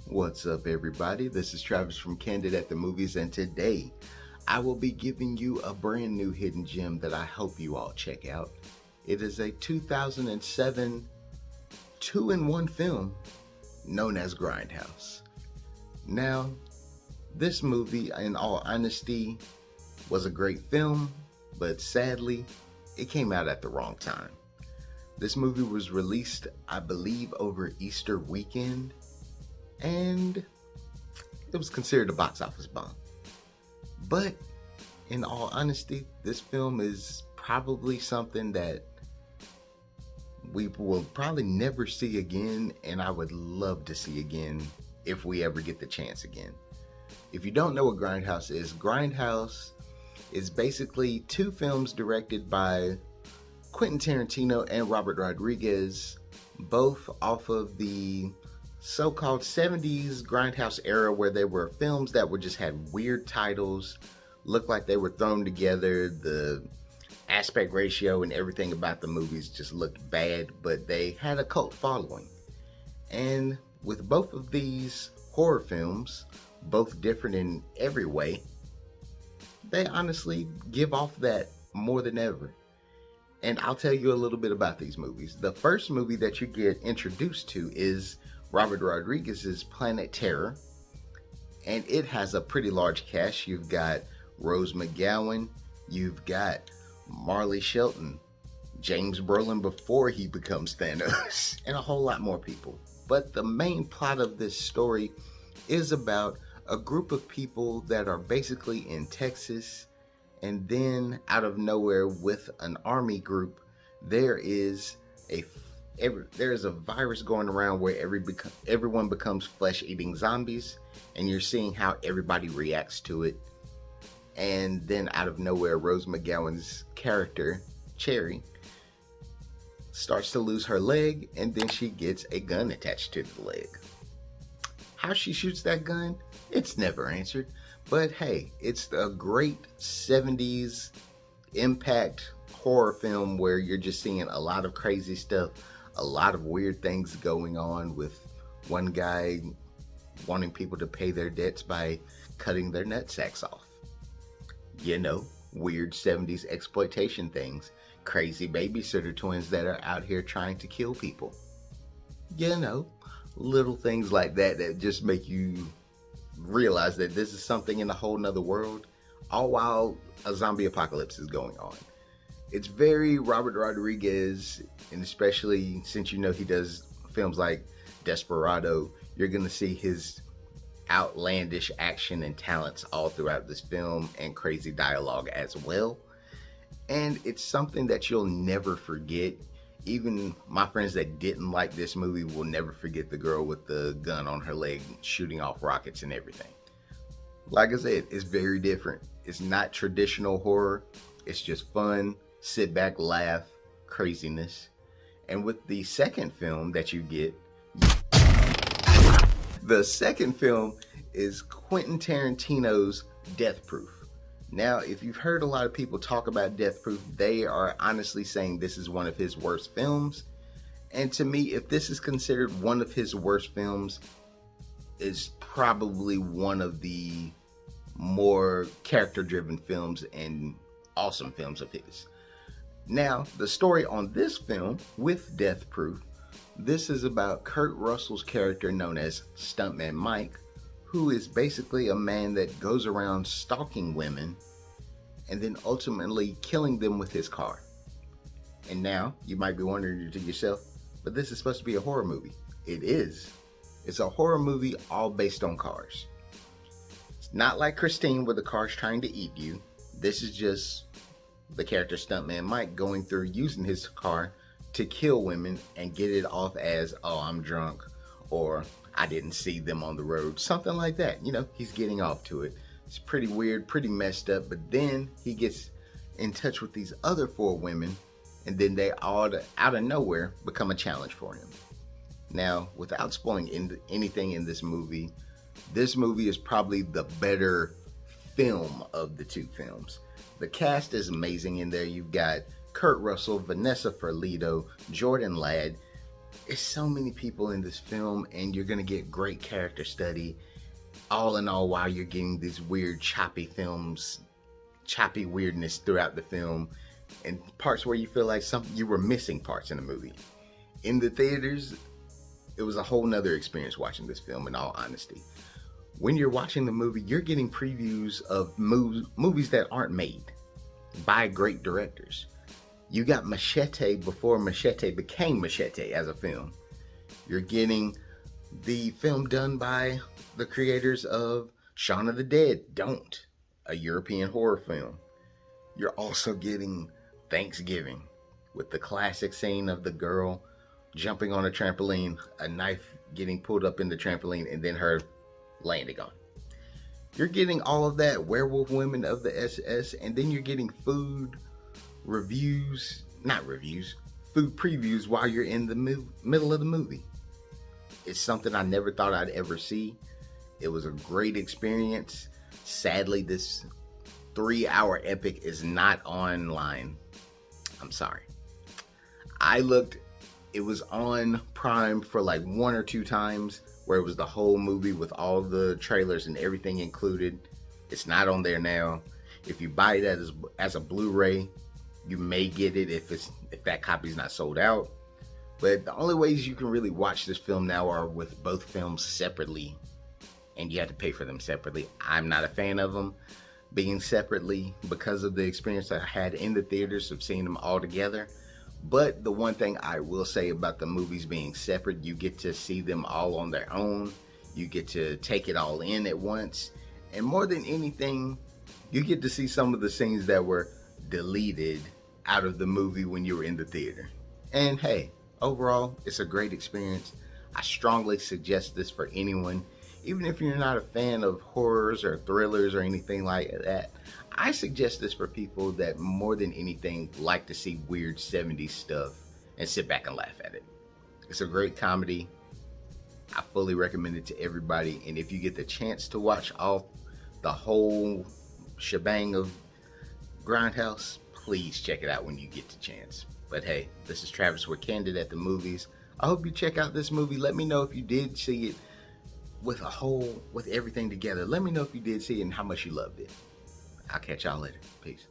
What's up, everybody? This is Travis from Candid at the Movies, and today I will be giving you a brand new hidden gem that I hope you all check out. It is a 2007 two-in-one film known as Grindhouse. Now, this movie, in all honesty, was a great film, but sadly, it came out at the wrong time. This movie was released, I believe, over Easter weekend, and it was considered a box office bomb. But in all honesty, this film is probably something that we will probably never see again, and I would love to see again if we ever get the chance again. If you don't know what Grindhouse is basically two films directed by Quentin Tarantino and Robert Rodriguez, both off of the so-called 70s Grindhouse era, where there were films that just had weird titles, looked like they were thrown together, the aspect ratio and everything about the movies just looked bad, but they had a cult following. And with both of these horror films, both different in every way, they honestly give off that more than ever. And I'll tell you a little bit about these movies. The first movie that you get introduced to is Robert Rodriguez's Planet Terror, and it has a pretty large cast. You've got Rose McGowan, you've got Marley Shelton, James Brolin before he becomes Thanos, and a whole lot more people. But the main plot of this story is about a group of people that are basically in Texas, and then out of nowhere, with an army group, there is a virus going around where everyone becomes flesh-eating zombies, and you're seeing how everybody reacts to it. And then out of nowhere, Rose McGowan's character, Cherry, starts to lose her leg, and then she gets a gun attached to the leg. How she shoots that gun, it's never answered. But hey, it's a great 70s impact horror film where you're just seeing a lot of crazy stuff, a lot of weird things going on, with one guy wanting people to pay their debts by cutting their nutsacks off. You know, weird 70s exploitation things. Crazy babysitter twins that are out here trying to kill people. You know, little things like that that just make you realize that this is something in a whole nother world, all while a zombie apocalypse is going on. It's very Robert Rodriguez, and especially since you know he does films like Desperado, you're going to see his outlandish action and talents all throughout this film, and crazy dialogue as well. And it's something that you'll never forget. Even my friends that didn't like this movie will never forget the girl with the gun on her leg shooting off rockets and everything. Like I said, it's very different. It's not traditional horror. It's just fun, sit back, laugh, craziness. And with the second film that you get, the second film is Quentin Tarantino's Death Proof. Now, if you've heard a lot of people talk about Death Proof, they are honestly saying this is one of his worst films. And to me, if this is considered one of his worst films, it's probably one of the more character-driven films and awesome films of his. Now, the story on this film with Death Proof, this is about Kurt Russell's character known as Stuntman Mike, who is basically a man that goes around stalking women and then ultimately killing them with his car. And now, you might be wondering to yourself, but this is supposed to be a horror movie. It is. It's a horror movie all based on cars. It's not like Christine where the car's trying to eat you. This is just the character Stuntman Mike going through using his car to kill women and get it off as, oh, I'm drunk, or I didn't see them on the road, something like that. You know, he's getting off to it. It's pretty weird, pretty messed up, but then he gets in touch with these other four women, and then they all, out of nowhere, become a challenge for him. Now, without spoiling anything in this movie is probably the better film of the two films. The cast is amazing in there. You've got Kurt Russell, Vanessa Ferlito, Jordan Ladd, It's so many people in this film, and you're gonna get great character study. All in all, while you're getting these weird, choppy weirdness throughout the film, and parts where you feel like you were missing parts in the movie. In the theaters, it was a whole nother experience watching this film, in all honesty. When you're watching the movie, you're getting previews of movies that aren't made by great directors. You got Machete before Machete became Machete as a film. You're getting the film done by the creators of Shaun of the Dead, Don't, a European horror film. You're also getting Thanksgiving with the classic scene of the girl jumping on a trampoline, a knife getting pulled up in the trampoline, and then her landing on. You're getting all of that, Werewolf Women of the SS, and then you're getting food previews while you're in the middle of the movie. It's something I never thought I'd ever see. It was a great experience. Sadly, this 3-hour epic is not online. I'm sorry. I looked, it was on Prime for like 1 or 2 times, where it was the whole movie with all the trailers and everything included. It's not on there now. If you buy it as a Blu-ray, you may get it if that copy's not sold out. But the only ways you can really watch this film now are with both films separately, and you have to pay for them separately. I'm not a fan of them being separately because of the experience I had in the theaters of seeing them all together. But the one thing I will say about the movies being separate, you get to see them all on their own. You get to take it all in at once. And more than anything, you get to see some of the scenes that were deleted out of the movie when you were in the theater. And hey, overall, it's a great experience. I strongly suggest this for anyone. Even if you're not a fan of horrors or thrillers or anything like that, I suggest this for people that more than anything like to see weird 70s stuff and sit back and laugh at it. It's a great comedy. I fully recommend it to everybody. And if you get the chance to watch the whole shebang of Grindhouse, please check it out when you get the chance. But hey, this is Travis with Candid at the Movies. I hope you check out this movie. Let me know if you did see it with everything together. Let me know if you did see it and how much you loved it. I'll catch y'all later. Peace.